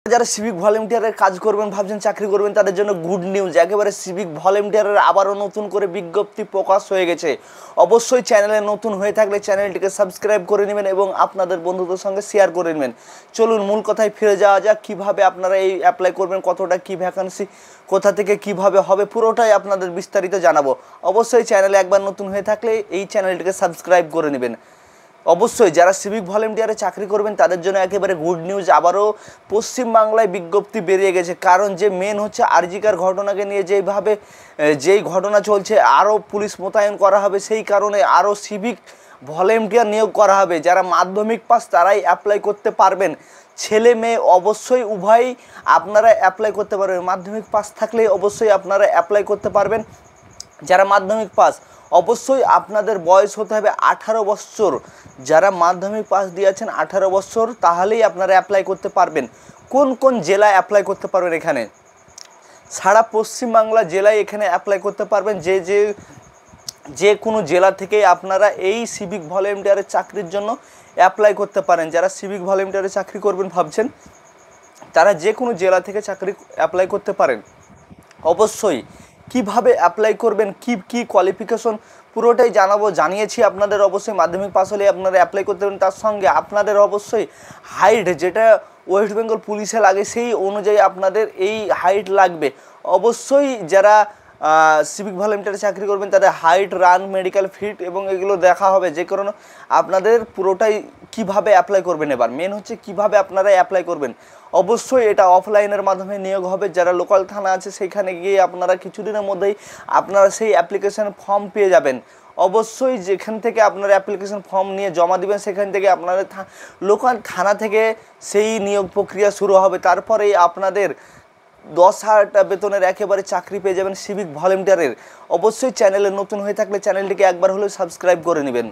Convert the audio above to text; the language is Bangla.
যারা সিভিক ভলেন্টিয়ারের কাজ করবেন ভাবছেন চাকরি করবেন তাদের জন্য গুড নিউজ। একেবারে সিভিক ভলেন্টিয়ারের আবারও নতুন করে বিজ্ঞপ্তি প্রকাশ হয়ে গেছে। অবশ্যই চ্যানেলে নতুন হয়ে থাকলে চ্যানেলটিকে সাবস্ক্রাইব করে নেবেন এবং আপনাদের বন্ধুদের সঙ্গে শেয়ার করে নেবেন। চলুন মূল কথায় ফিরে যাওয়া যাক। কীভাবে আপনারা এই অ্যাপ্লাই করবেন, কতটা কী ভ্যাকান্সি, কোথা থেকে কিভাবে হবে, পুরোটাই আপনাদের বিস্তারিত জানাবো। অবশ্যই চ্যানেলে একবার নতুন হয়ে থাকলে এই চ্যানেলটিকে সাবস্ক্রাইব করে নেবেন। অবশ্যই যারা সিভিক ভলেন্টিয়ারে চাকরি করবেন তাদের জন্য একেবারে গুড নিউজ। আবারও পশ্চিমবাংলায় বিজ্ঞপ্তি বেরিয়ে গেছে। কারণ যে মেন হচ্ছে আরজিকার ঘটনাকে নিয়ে যেই ঘটনা চলছে, আরও পুলিশ মোতায়েন করা হবে, সেই কারণে আরও সিভিক ভলেন্টিয়ার নিয়োগ করা হবে। যারা মাধ্যমিক পাস তারাই অ্যাপ্লাই করতে পারবেন। ছেলে মেয়ে অবশ্যই উভয়ই আপনারা অ্যাপ্লাই করতে পারবেন। মাধ্যমিক পাস থাকলেই অবশ্যই আপনারা অ্যাপ্লাই করতে পারবেন। যারা মাধ্যমিক পাস অবশ্যই আপনাদের বয়স হতে হবে 18 বছর। যারা মাধ্যমিক পাস দিয়েছেন 18 বছর, তাহলেই আপনারা অ্যাপ্লাই করতে পারবেন। কোন কোন জেলায় অ্যাপ্লাই করতে পারবেন? এখানে সারা পশ্চিমবাংলা জেলায় এখানে অ্যাপ্লাই করতে পারবেন। যে কোনো জেলা থেকে আপনারা এই সিভিক ভলেন্টিয়ারের চাকরির জন্য অ্যাপ্লাই করতে পারেন। যারা সিভিক ভলেন্টিয়ারে চাকরি করবেন ভাবছেন তারা যে কোনো জেলা থেকে চাকরি অ্যাপ্লাই করতে পারেন। অবশ্যই কিভাবে অ্যাপ্লাই করবেন, কি কোয়ালিফিকেশন, পুরোটাই জানিয়েছি আপনাদের। অবশ্যই মাধ্যমিক পাস হলে আপনারা অ্যাপ্লাই করতে পারেন। তার সঙ্গে আপনাদের অবশ্যই হাইট, যেটা ওয়েস্ট বেঙ্গল পুলিশে লাগে সেই অনুযায়ী আপনাদের এই হাইট লাগবে। অবশ্যই যারা সিভিক ভলেন্টিয়ারে চাকরি করবেন তাদের হাইট, রান, মেডিকেল ফিট এবং এগুলো দেখা হবে। যে কারণে আপনাদের পুরোটাই কিভাবে অ্যাপ্লাই করবেন, এবার মেন হচ্ছে কিভাবে আপনারা অ্যাপ্লাই করবেন। অবশ্যই এটা অফলাইনের মাধ্যমে নিয়োগ হবে। যারা লোকাল থানা আছে সেইখানে গিয়ে আপনারা কিছুদিনের মধ্যেই আপনারা সেই অ্যাপ্লিকেশন ফর্ম পেয়ে যাবেন। অবশ্যই যেখান থেকে আপনারা অ্যাপ্লিকেশন ফর্ম নিয়ে জমা দিবেন সেখান থেকে আপনাদের লোকাল থানা থেকে সেই নিয়োগ প্রক্রিয়া শুরু হবে। তারপরেই আপনাদের 10,000 টাকা বেতনের একেবারে চাকরি পেয়ে যাবেন সিভিক ভলেন্টিয়ারের। অবশ্যই চ্যানেলে নতুন হয়ে থাকলে চ্যানেলটিকে একবার হলেও সাবস্ক্রাইব করে নেবেন।